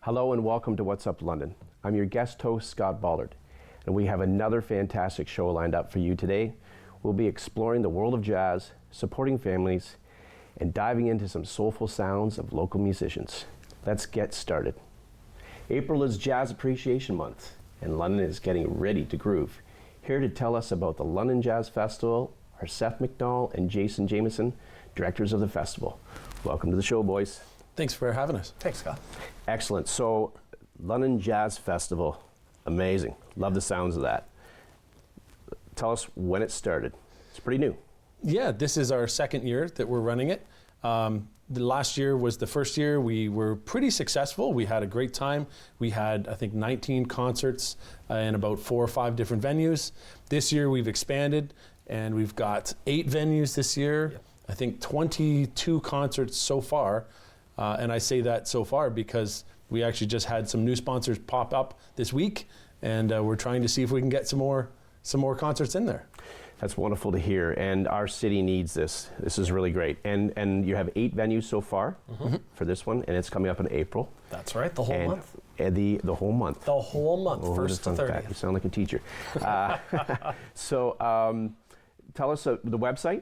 Hello and welcome to What's Up London. I'm your guest host, Scott Ballard, and we have another fantastic show lined up for you today. We'll be exploring the world of jazz, supporting families, and diving into some soulful sounds of local musicians. Let's get started. April is Jazz Appreciation Month, and London is getting ready to groove. Here to tell us about the London Jazz Festival are Seth McDonald and Jason Jameson, directors of the festival. Welcome to the show, boys. Thanks for having us. Thanks, Scott. Excellent. So, London Jazz Festival, amazing. Love the sounds of that. Tell us when it started. It's pretty new. Yeah, this is our second year that we're running it. The last year was the first year. We were pretty successful. We had a great time. We had, I think, 19 concerts in about 4 or 5 different venues. This year we've expanded and we've got 8 venues this year. Yep. I think 22 concerts so far. And I say that so far because we actually just had some new sponsors pop up this week, and we're trying to see if we can get some more concerts in there. That's wonderful to hear, and our city needs this. This is really great. And you have 8 venues so far for this one, and it's coming up in April. That's right, the whole month. The whole month. The whole month, oh, 1st to 30th. You sound like a teacher. So tell us the website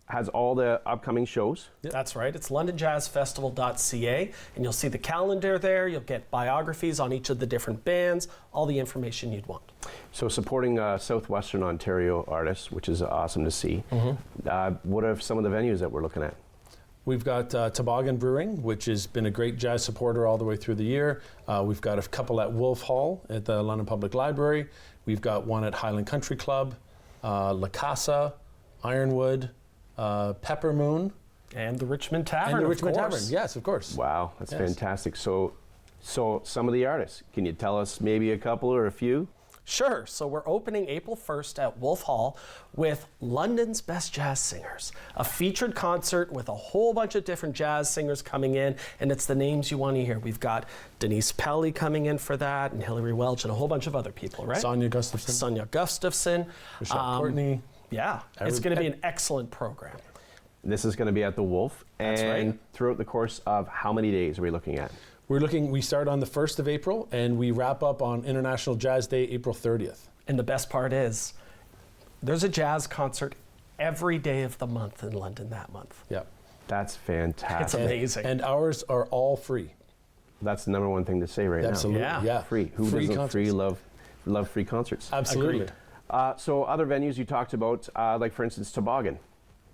has all the upcoming shows. Yep. That's right. It's londonjazzfestival.ca, and you'll see the calendar there. You'll get biographies on each of the different bands, all the information you'd want. So supporting Southwestern Ontario artists, which is awesome to see. What are some of the venues that we're looking at? We've got Toboggan Brewing, which has been a great jazz supporter all the way through the year. We've got a couple at Wolf Hall at the London Public Library. We've got one at Highland Country Club, La Casa, Ironwood, Pepper Moon, and the Richmond Tavern. And the Richmond Tavern, yes, of course. Wow, that's fantastic. So some of the artists, can you tell us maybe a couple or a few? Sure. So we're opening April 1st at Wolf Hall with London's Best Jazz Singers, a featured concert with a whole bunch of different jazz singers coming in, and it's the names you want to hear. We've got Denise Pelly coming in for that, and Hilary Welch, and a whole bunch of other people, right? Sonia Gustafson. Michelle Courtney. Yeah, it's going to be an excellent program. This is going to be at the Wolf. That's and right. Throughout the course of how many days are we looking at? We start on the 1st of April and we wrap up on International Jazz Day, April 30th. And the best part is, there's a jazz concert every day of the month in London that month. Yeah. That's fantastic. It's amazing. And ours are all free. That's the number one thing to say right Absolutely. now. Yeah. Free. Who Free doesn't concerts. love free concerts? Absolutely. Agreed. So other venues you talked about, like for instance, Toboggan.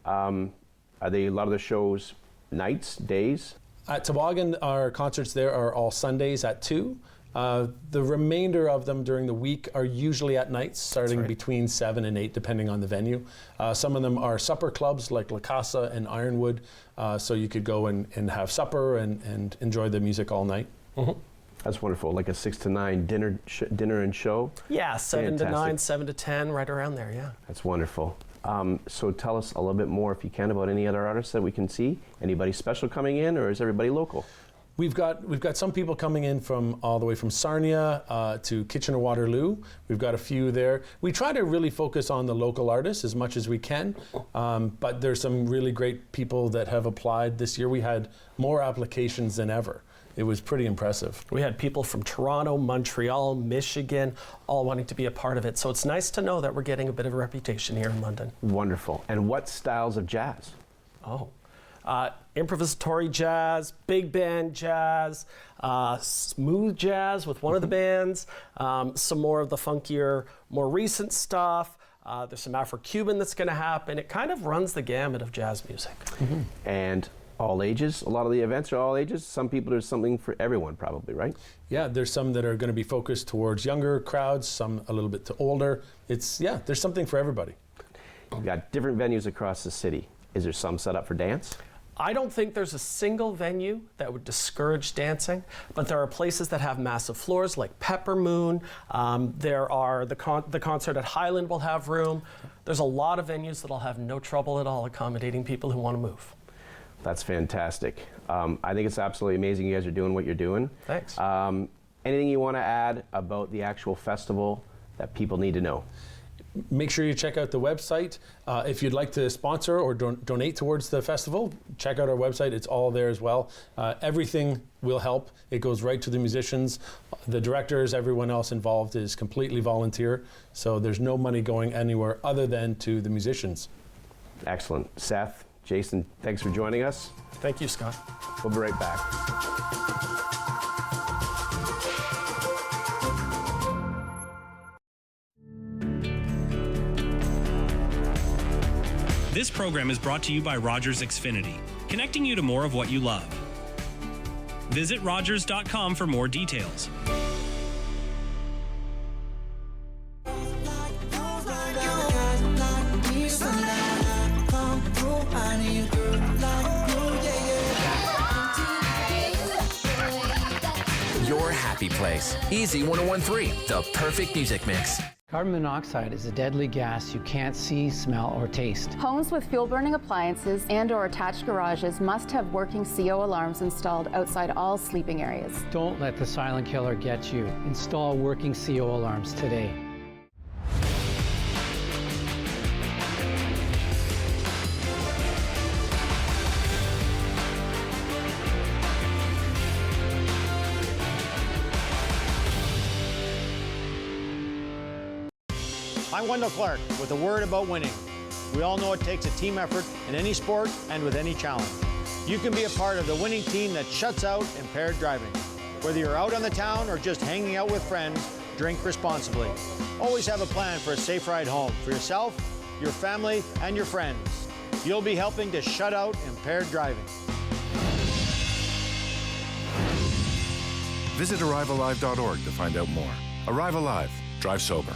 Are they a lot of the shows nights, days? At Toboggan, our concerts there are all Sundays at 2. The remainder of them during the week are usually at nights, starting between 7 and 8, depending on the venue. Some of them are supper clubs like La Casa and Ironwood, so you could go and have supper and enjoy the music all night. That's wonderful, like a 6 to 9 dinner and show. Yeah, 7 to 9, Fantastic. 7 to 10, right around there, yeah. That's wonderful. So tell us a little bit more, if you can, about any other artists that we can see. Anybody special coming in, or is everybody local? We've got some people coming in from all the way from Sarnia to Kitchener-Waterloo. We've got a few there. We try to really focus on the local artists as much as we can, but there's some really great people that have applied this year. We had more applications than ever. It was pretty impressive. We had people from Toronto, Montreal, Michigan, all wanting to be a part of it. So it's nice to know that we're getting a bit of a reputation here in London. Wonderful. And what styles of jazz? Improvisatory jazz, big band jazz, smooth jazz with one of the bands, some more of the funkier, more recent stuff. There's some Afro-Cuban that's going to happen. It kind of runs the gamut of jazz music. And all ages? A lot of the events are all ages. Some people, there's something for everyone probably, right? Yeah, there's some that are going to be focused towards younger crowds, some a little bit to older. There's something for everybody. You've got different venues across the city. Is there some set up for dance? I don't think there's a single venue that would discourage dancing, but there are places that have massive floors like Pepper Moon. There are the concert at Highland will have room. There's a lot of venues that'll have no trouble at all accommodating people who want to move. That's fantastic. I think it's absolutely amazing you guys are doing what you're doing. Thanks. Anything you want to add about the actual festival that people need to know? make sure you check out the website. If you'd like to sponsor or donate towards the festival, check out our website. It's all there as well. Everything will help. It goes right to the musicians. The directors, everyone else involved is completely volunteer. So there's no money going anywhere other than to the musicians. Excellent. Seth, Jason, thanks for joining us. Thank you, Scott. We'll be right back. This program is brought to you by Rogers Xfinity, connecting you to more of what you love. Visit Rogers.com for more details. Your happy place. Easy 1013, the perfect music mix. Carbon monoxide is a deadly gas you can't see, smell, or taste. Homes with fuel-burning appliances and/or attached garages must have working CO alarms installed outside all sleeping areas. Don't let the silent killer get you. Install working CO alarms today. I'm Wendell Clark with a word about winning. We all know it takes a team effort in any sport and with any challenge. You can be a part of the winning team that shuts out impaired driving. Whether you're out on the town or just hanging out with friends, drink responsibly. Always have a plan for a safe ride home for yourself, your family, and your friends. You'll be helping to shut out impaired driving. Visit ArriveAlive.org to find out more. Arrive Alive. Drive sober.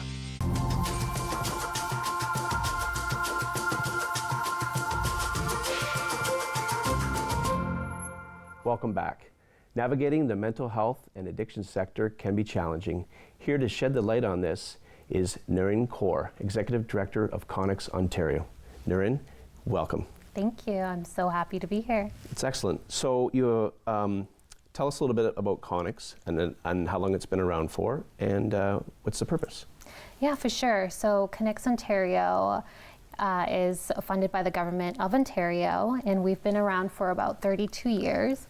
Welcome back. Navigating the mental health and addiction sector can be challenging. Here to shed the light on this is Noreen Kaur, Executive Director of ConnexOntario. Noreen, welcome. Thank you. I'm so happy to be here. It's excellent. So you tell us a little bit about Connex and how long it's been around for, and what's the purpose? Yeah, for sure. So ConnexOntario is funded by the Government of Ontario, and we've been around for about 32 years.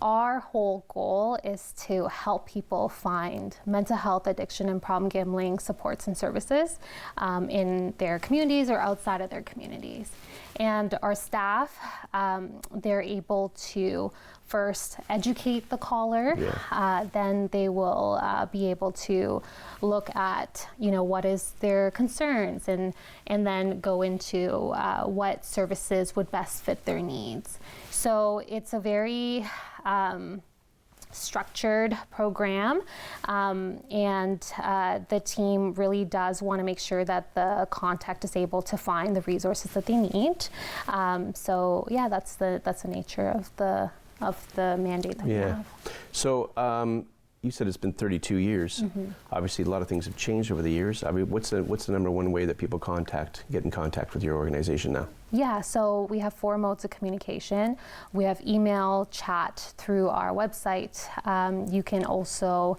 Our whole goal is to help people find mental health, addiction, and problem gambling supports and services in their communities or outside of their communities. And our staff, they're able to first educate the caller, then they will be able to look at, what is their concerns, and then go into what services would best fit their needs. So it's a very structured program, and the team really does want to make sure that the contact is able to find the resources that they need. So yeah, that's the nature of the mandate that we have. So you said it's been 32 years. Mm-hmm. Obviously, a lot of things have changed over the years. I mean, what's the number one way that people get in contact with your organization now? Yeah, so we have 4 modes of communication. We have email, chat through our website. You can also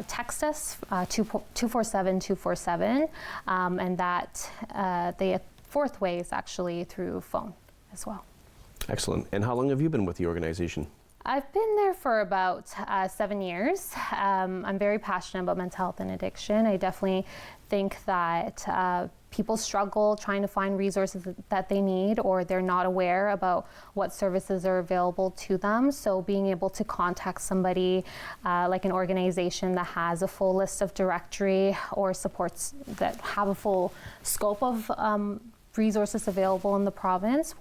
text us 247-247, and that the 4th way is actually through phone as well. Excellent. And how long have you been with the organization? I've been there for about 7 years. I'm very passionate about mental health and addiction. I definitely think that people struggle trying to find resources that they need, or they're not aware about what services are available to them. So being able to contact somebody like an organization that has a full list of directory or supports that have a full scope of resources available in the province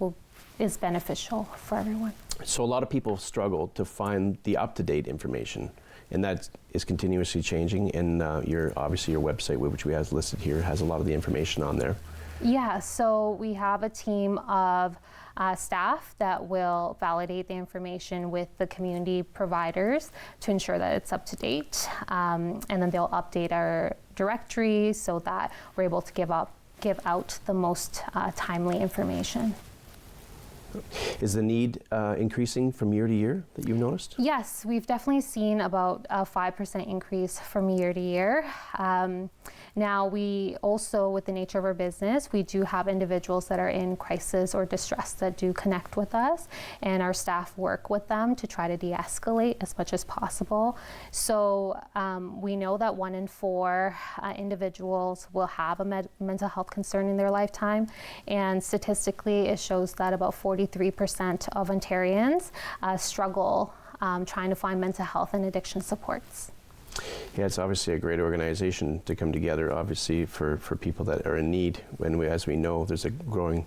is beneficial for everyone. So a lot of people struggle to find the up-to-date information, and that is continuously changing. And obviously your website, which we have listed here, has a lot of the information on there. Yeah, so we have a team of staff that will validate the information with the community providers to ensure that it's up to date, and then they'll update our directory so that we're able to give out the most timely information. Is the need increasing from year to year that you've noticed? Yes, we've definitely seen about a 5% increase from year to year. Now, we also, with the nature of our business, we do have individuals that are in crisis or distress that do connect with us, and our staff work with them to try to de-escalate as much as possible. So we know that 1 in 4 individuals will have a mental health concern in their lifetime, and statistically it shows that about 43% of Ontarians struggle trying to find mental health and addiction supports. Yeah, it's obviously a great organization to come together, obviously, for people that are in need. When as we know, there's a growing,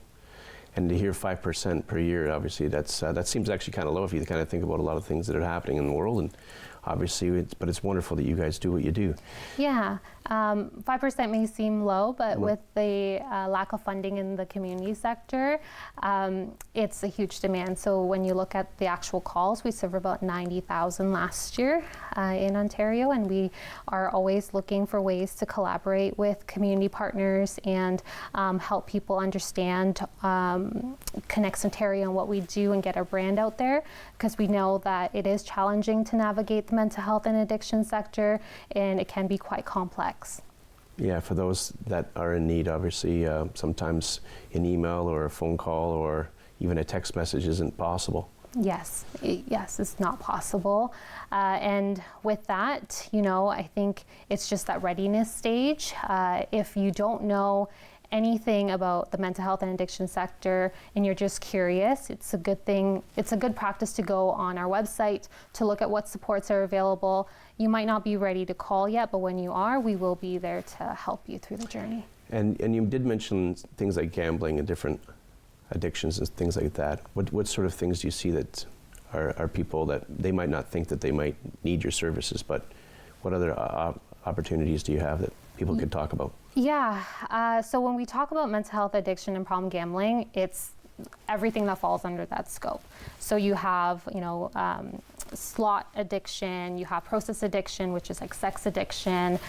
and to hear 5% per year, obviously, that seems actually kind of low if you kind of think about a lot of things that are happening in the world. And obviously, but it's wonderful that you guys do what you do. Yeah, 5% may seem low, but with the lack of funding in the community sector, it's a huge demand. So when you look at the actual calls, we served about 90,000 last year in Ontario, and we are always looking for ways to collaborate with community partners and help people understand ConnexOntario and what we do and get our brand out there, because we know that it is challenging to navigate the mental health and addiction sector, and it can be quite complex. Yeah, for those that are in need, obviously, sometimes an email or a phone call or even a text message isn't possible. Yes, it's not possible. And with that, I think it's just that readiness stage. If you don't know anything about the mental health and addiction sector and you're just curious, it's a good thing. It's a good practice to go on our website to look at what supports are available. You might not be ready to call yet, but when you are, we will be there to help you through the journey. And you did mention things like gambling and different addictions and things like that. What sort of things do you see that are people that they might not think that they might need your services, but what other opportunities do you have that people could talk about? Yeah, so when we talk about mental health, addiction, and problem gambling, it's everything that falls under that scope. So you have, slot addiction, you have process addiction, which is like sex addiction,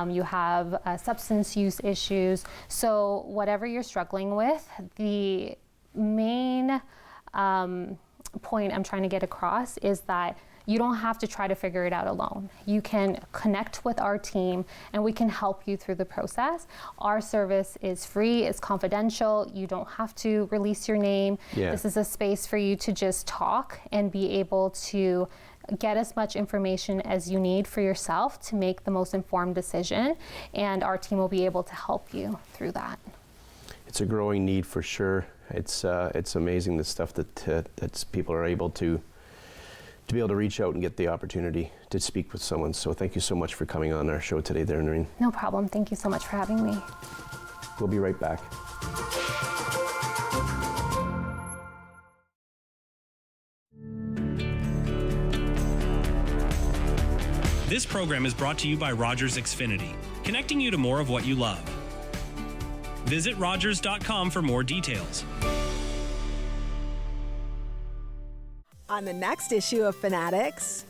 you have substance use issues. So whatever you're struggling with, the main point I'm trying to get across is that you don't have to try to figure it out alone. You can connect with our team and we can help you through the process. Our service is free, it's confidential, you don't have to release your name. Yeah. This is a space for you to just talk and be able to get as much information as you need for yourself to make the most informed decision, and our team will be able to help you through that. It's a growing need for sure. It's amazing the stuff that people are able to be able to reach out and get the opportunity to speak with someone. So thank you so much for coming on our show today there, Noreen. No problem. Thank you so much for having me. We'll be right back. This program is brought to you by Rogers Xfinity, connecting you to more of what you love. Visit Rogers.com for more details. On the next issue of Fanatics.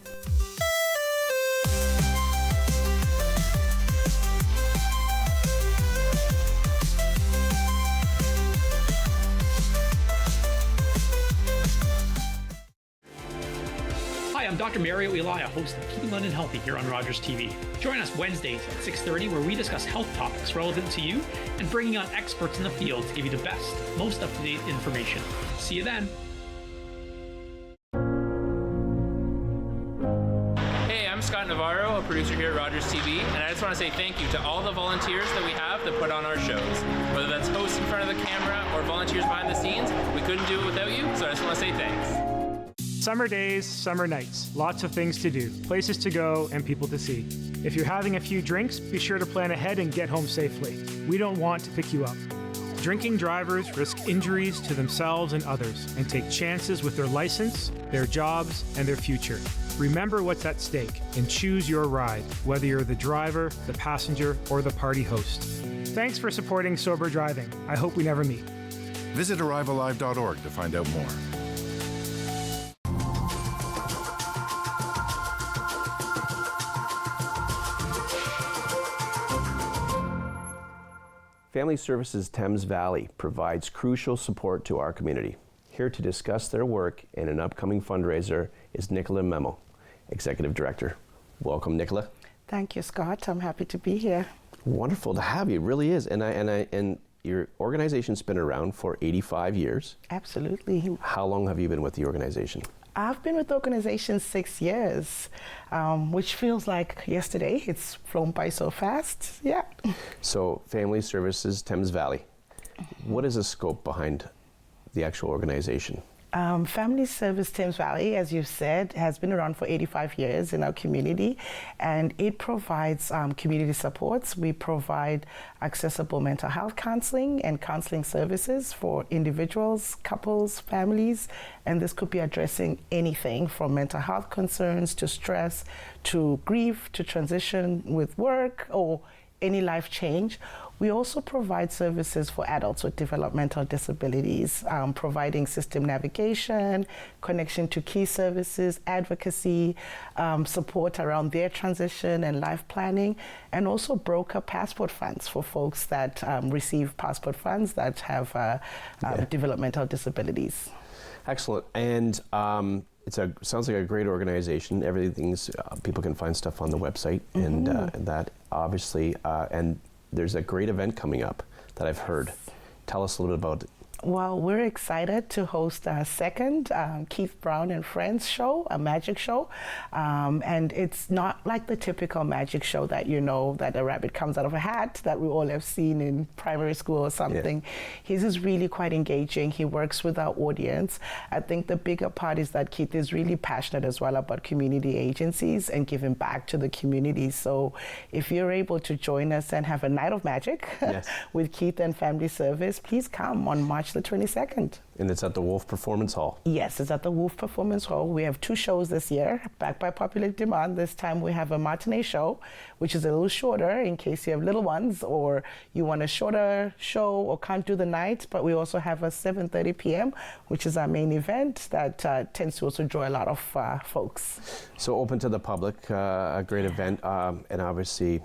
Hi, I'm Dr. Mario Eli, host of Keeping London Healthy here on Rogers TV. Join us Wednesdays at 6:30 where we discuss health topics relevant to you and bringing on experts in the field to give you the best, most up-to-date information. See you then. I'm Scott Navarro, a producer here at Rogers TV, and I just want to say thank you to all the volunteers that we have that put on our shows. Whether that's hosts in front of the camera or volunteers behind the scenes, we couldn't do it without you, so I just want to say thanks. Summer days, summer nights, lots of things to do, places to go, and people to see. If you're having a few drinks, be sure to plan ahead and get home safely. We don't want to pick you up. Drinking drivers risk injuries to themselves and others and take chances with their license, their jobs, and their future. Remember what's at stake and choose your ride, whether you're the driver, the passenger, or the party host. Thanks for supporting sober driving. I hope we never meet. Visit arrivealive.org to find out more. Family Services Thames Valley provides crucial support to our community. Here to discuss their work and an upcoming fundraiser is Nicola Memo, Executive Director. Welcome, Nicola. Thank you, Scott. I'm happy to be here. Wonderful to have you. It really is. And your organization's been around for 85 years. Absolutely. How long have you been with the organization? I've been with the organization 6 years, which feels like yesterday. It's flown by so fast. Yeah. So, Family Services Thames Valley. What is the scope behind the actual organization? Family Service Thames Valley, as you said, has been around for 85 years in our community, and it provides community supports. We provide accessible mental health counseling and counseling services for individuals, couples, families, and this could be addressing anything from mental health concerns to stress, to grief, to transition with work, or any life change. We also provide services for adults with developmental disabilities, providing system navigation, connection to key services, advocacy, support around their transition and life planning, and also broker passport funds for folks that receive passport funds that have developmental disabilities. Excellent. And sounds like a great organization. Everything's people can find stuff on the website, and that obviously and there's a great event coming up that I've heard. Tell us a little bit about it. Well, we're excited to host our second Keith Brown and Friends show, a magic show. And it's not like the typical magic show that that a rabbit comes out of a hat that we all have seen in primary school or something. Yeah. His is really quite engaging. He works with our audience. I think the bigger part is that Keith is really passionate as well about community agencies and giving back to the community. So if you're able to join us and have a night of magic with Keith and Family Service, please come on March the 22nd. And it's at the Wolf Performance Hall. Yes, it's at the Wolf Performance Hall. We have 2 shows this year, backed by popular demand. This time we have a matinee show, which is a little shorter in case you have little ones or you want a shorter show or can't do the night. But we also have a 7:30 p.m., which is our main event that tends to also draw a lot of folks. So open to the public, a great event, and obviously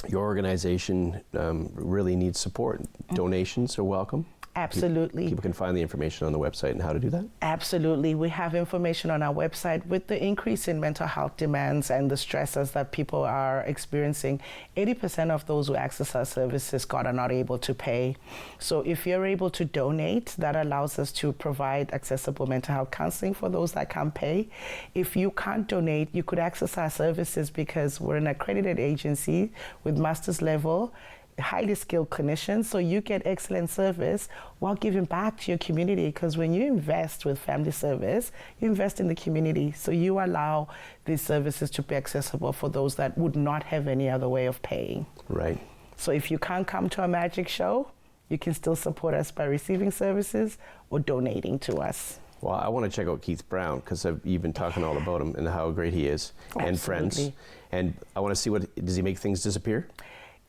your organization really needs support. Donations are welcome. Absolutely. People can find the information on the website and how to do that? Absolutely. We have information on our website. With the increase in mental health demands and the stresses that people are experiencing, 80% of those who access our services, Scott, are not able to pay. So if you're able to donate, that allows us to provide accessible mental health counseling for those that can't pay. If you can't donate, you could access our services because we're an accredited agency with master's level, highly skilled clinicians, so you get excellent service while giving back to your community, because when you invest with Family Service, you invest in the community, so you allow these services to be accessible for those that would not have any other way of paying. Right. So if you can't come to a magic show, you can still support us by receiving services or donating to us. Well, I want to check out Keith Brown because you've been talking all about him and how great he is. Absolutely. And Friends. And I want to see does he make things disappear?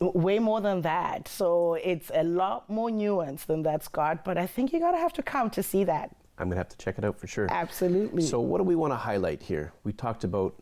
Way more than that. So it's a lot more nuanced than that, Scott, but I think you're going to have to come to see that. I'm going to have to check it out for sure. Absolutely. So what do we want to highlight here? We talked about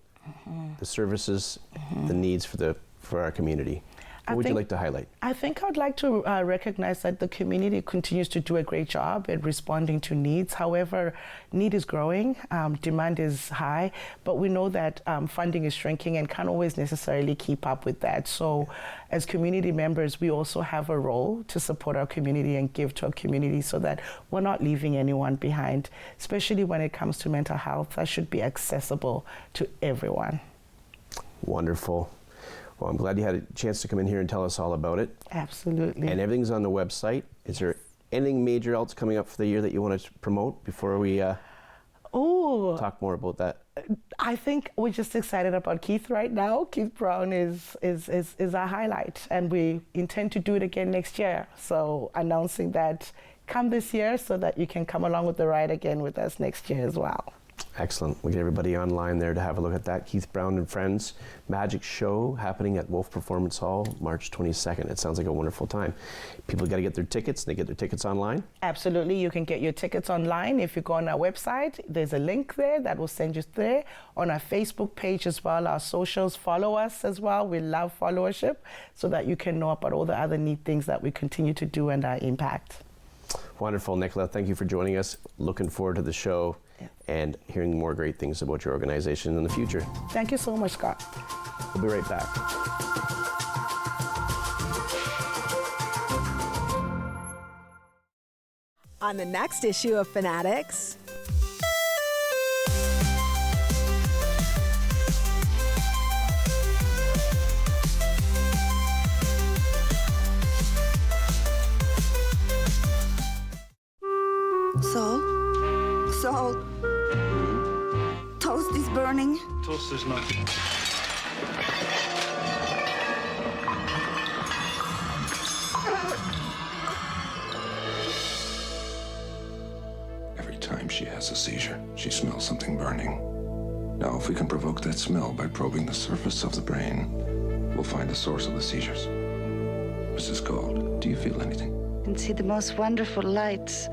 the services, the needs for our community. What would you like to highlight? I think I'd like to recognize that the community continues to do a great job at responding to needs. However, need is growing, demand is high, but we know that funding is shrinking and can't always necessarily keep up with that. So as community members, we also have a role to support our community and give to our community so that we're not leaving anyone behind, especially when it comes to mental health. That should be accessible to everyone. Wonderful. Well, I'm glad you had a chance to come in here and tell us all about it. Absolutely. And everything's on the website. Is there anything major else coming up for the year that you want to promote before we talk more about that? I think we're just excited about Keith right now. Keith Brown is our highlight, and we intend to do it again next year. So announcing that, come this year so that you can come along with the ride again with us next year as well. Excellent. We'll get everybody online there to have a look at that. Keith Brown and Friends Magic Show happening at Wolf Performance Hall, March 22nd. It sounds like a wonderful time. People got to get their tickets. They get their tickets online? Absolutely. You can get your tickets online. If you go on our website, there's a link there that will send you there. On our Facebook page as well, our socials, follow us as well. We love followership so that you can know about all the other neat things that we continue to do and our impact. Wonderful, Nicola. Thank you for joining us. Looking forward to the show and hearing more great things about your organization in the future. Thank you so much, Scott. We'll be right back. On the next issue of Fanatics. Saul, toast is burning. Toast is not. Every time she has a seizure, she smells something burning. Now, if we can provoke that smell by probing the surface of the brain, we'll find the source of the seizures. Mrs. Gold, do you feel anything? I can see the most wonderful lights.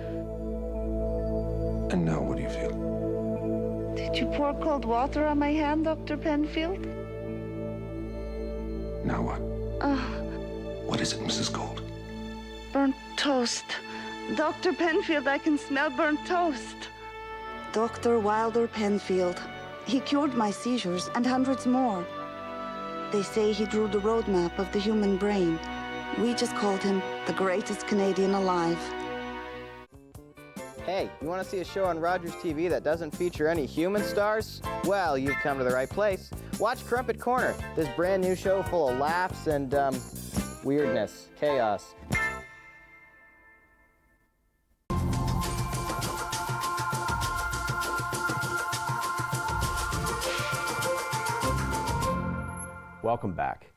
And now what do you feel? Did you pour cold water on my hand, Dr. Penfield? Now what? What is it, Mrs. Gold? Burnt toast. Dr. Penfield, I can smell burnt toast. Dr. Wilder Penfield. He cured my seizures and hundreds more. They say he drew the roadmap of the human brain. We just called him the greatest Canadian alive. Hey, you want to see a show on Rogers TV that doesn't feature any human stars? Well, you've come to the right place. Watch Crumpet Corner, this brand new show full of laughs and, weirdness, chaos. Welcome back.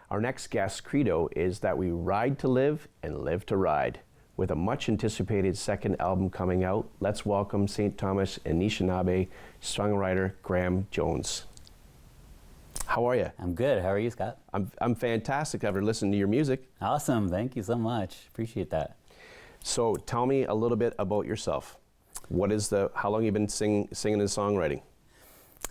Our next guest's credo is that we ride to live and live to ride. With a much anticipated second album coming out, let's welcome St. Thomas Anishinaabe songwriter Graeme Jonez. How are you? I'm good. How are you, Scott? I'm fantastic. I've ever listened to your music. Awesome. Thank you so much. Appreciate that. So tell me a little bit about yourself. How long have you been singing and songwriting?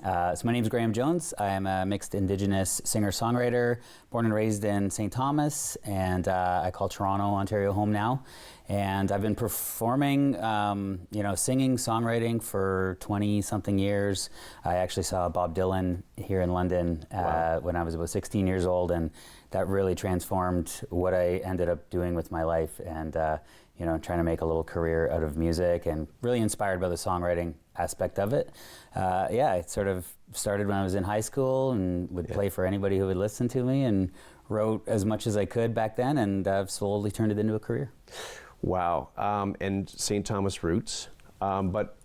So my name is Graeme Jonez. I am a mixed Indigenous singer-songwriter, born and raised in St. Thomas, and I call Toronto, Ontario home now. And I've been performing, singing, songwriting for 20-something years. I actually saw Bob Dylan here in London when I was about 16 years old, and that really transformed what I ended up doing with my life. And trying to make a little career out of music, and really inspired by the songwriting aspect of it. It sort of started when I was in high school and would play for anybody who would listen to me, and wrote as much as I could back then, and I've slowly turned it into a career. Wow. And St. Thomas roots, but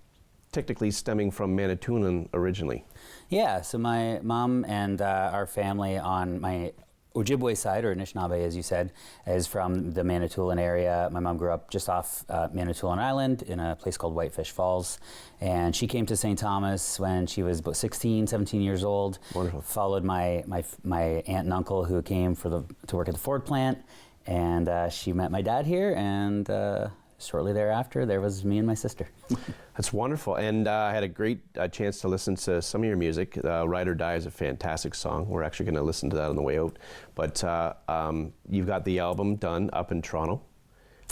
technically stemming from Manitoulin originally. Yeah, so my mom and our family on my Ojibwe side, or Anishinaabe as you said, is from the Manitoulin area. My mom grew up just off Manitoulin Island in a place called Whitefish Falls, and she came to St. Thomas when she was about 16, 17 years old. Wonderful. Followed my aunt and uncle who came to work at the Ford plant, and she met my dad here, and shortly thereafter there was me and my sister. That's wonderful, and I had a great chance to listen to some of your music. Ride or Die is a fantastic song. We're actually going to listen to that on the way out. But you've got the album done up in Toronto.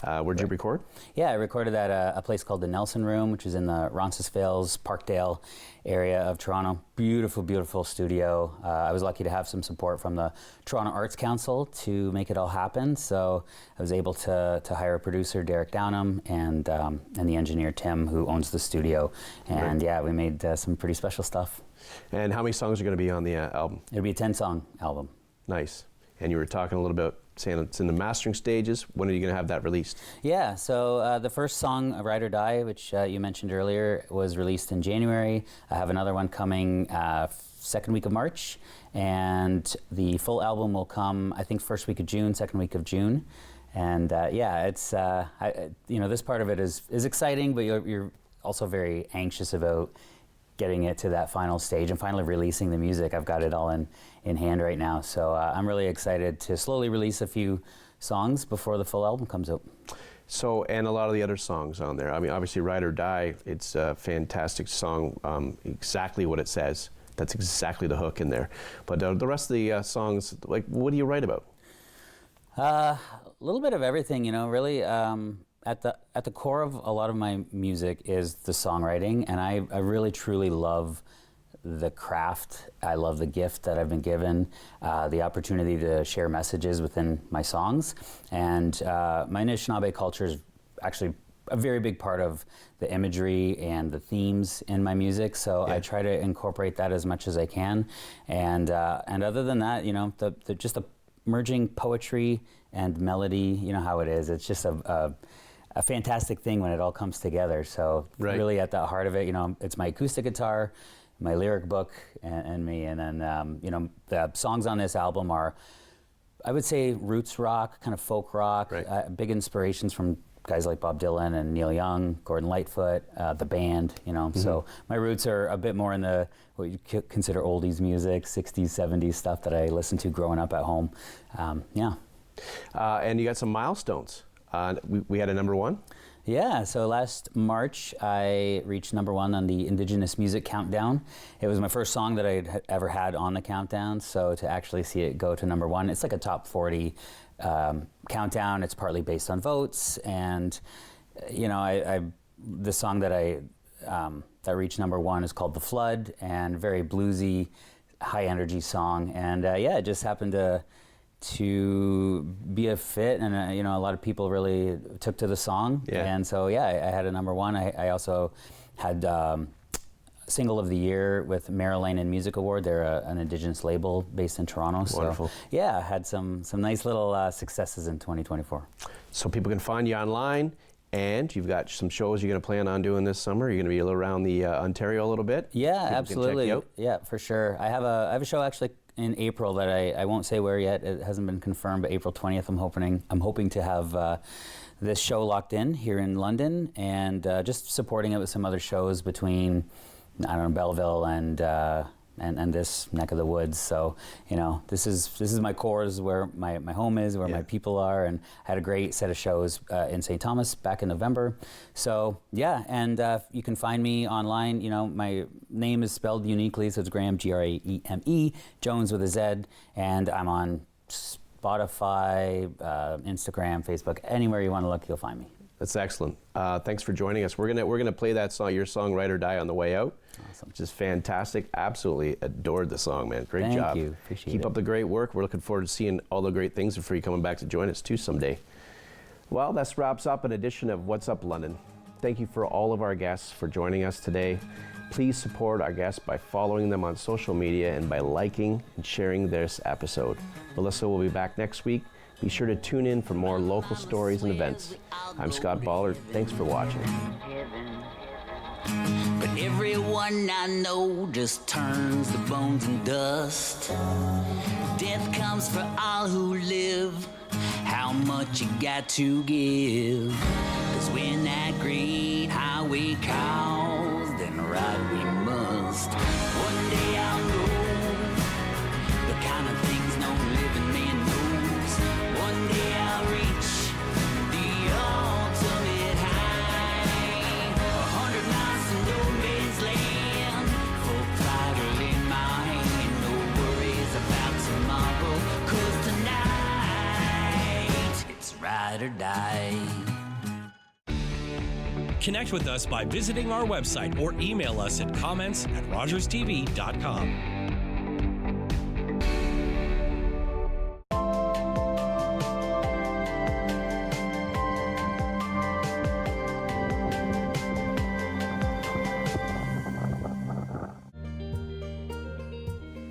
Where'd you record? Yeah, I recorded at a place called the Nelson Room, which is in the Roncesvalles, Parkdale area of Toronto. Beautiful, beautiful studio. I was lucky to have some support from the Toronto Arts Council to make it all happen. So I was able to hire a producer, Derek Downham, and the engineer, Tim, who owns the studio. And we made some pretty special stuff. And how many songs are going to be on the album? It'll be a 10-song album. Nice. And you were talking a little bit, saying it's in the mastering stages. When are you going to have that released? Yeah, so the first song, Ride or Die, which you mentioned earlier, was released in January. I have another one coming second week of March, and the full album will come, I think, first week of June, second week of June. And it's, this part of it is exciting, but you're also very anxious about getting it to that final stage and finally releasing the music. I've got it all in hand right now. So I'm really excited to slowly release a few songs before the full album comes out. So, and a lot of the other songs on there. I mean, obviously Ride or Die, it's a fantastic song, exactly what it says. That's exactly the hook in there. But the rest of the songs, like, what do you write about? A little bit of everything, really. at the core of a lot of my music is the songwriting, and I really truly love the craft. I love the gift that I've been given, the opportunity to share messages within my songs, and my Anishinaabe culture is actually a very big part of the imagery and the themes in my music. So I try to incorporate that as much as I can, and other than that, you know, just the merging poetry and melody. You know how it is. It's just a fantastic thing when it all comes together. So really at the heart of it, you know, it's my acoustic guitar, my lyric book, and me. And then, you know, the songs on this album are, I would say, roots rock, kind of folk rock, big inspirations from guys like Bob Dylan and Neil Young, Gordon Lightfoot, the band, you know. So my roots are a bit more in the, what you consider oldies music, 60s, 70s stuff that I listened to growing up at home. And you got some milestones. We had a #1? Yeah, so last March I reached #1 on the Indigenous Music Countdown. It was my first song that I'd ever had on the countdown, so to actually see it go to #1, it's like a top 40 countdown. It's partly based on votes, and you know, the song that that reached #1 is called "The Flood," and very bluesy, high energy song. And yeah, it just happened to be a fit, and you know, a lot of people really took to the song. And so yeah, I had a #1. I also had Single of the Year with Marilyn and Music Award. They're an Indigenous label based in Toronto. Wonderful. So yeah, I had some nice little successes in 2024. So people can find you online, and you've got some shows you're going to plan on doing this summer. You're going to be around the Ontario a little bit. Yeah, people absolutely. Can check you out. Yeah, for sure. I have a show actually in April that I won't say where yet. It hasn't been confirmed, but April 20th. I'm hoping to have this show locked in here in London, and just supporting it with some other shows between, I don't know, Belleville and this neck of the woods. So, you know, this is my core, is where my home is, where my people are, and I had a great set of shows in St. Thomas back in November. So yeah, and you can find me online. You know, my name is spelled uniquely, so it's Graeme, Graeme, Jonez with a Z, and I'm on Spotify, Instagram, Facebook, anywhere you want to look, you'll find me. That's excellent. Thanks for joining us. We're gonna play that song, your song "Ride or Die," on the way out. Awesome. Which is fantastic. Absolutely adored the song, man. Great job. Thank you. Appreciate it. Keep up the great work. We're looking forward to seeing all the great things before you coming back to join us too someday. Well, that wraps up an edition of What's Up London. Thank you for all of our guests for joining us today. Please support our guests by following them on social media and by liking and sharing this episode. Melissa will be back next week. Be sure to tune in for more local stories and events. I'm Scott Ballard. Thanks for watching. But everyone I know just turns to bones and dust. Death comes for all who live. How much you got to give? 'Cause when that great highway calls, then ride we must. One day I'll know the kind of things no living man knows. One day I'll reach the ultimate high. 100 miles to no man's land, full throttle in my hand. No worries about tomorrow, 'cause tonight it's ride or die. Connect with us by visiting our website or email us at comments@rogerstv.com.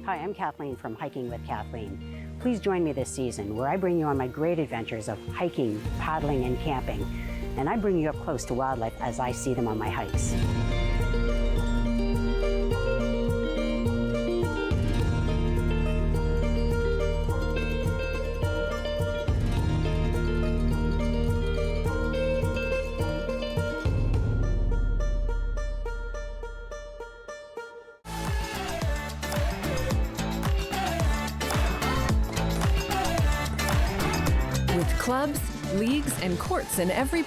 Hi, I'm Kathleen from Hiking with Kathleen. Please join me this season where I bring you on my great adventures of hiking, paddling, and camping. And I bring you up close to wildlife as I see them on my hikes. With clubs, leagues, and courts in every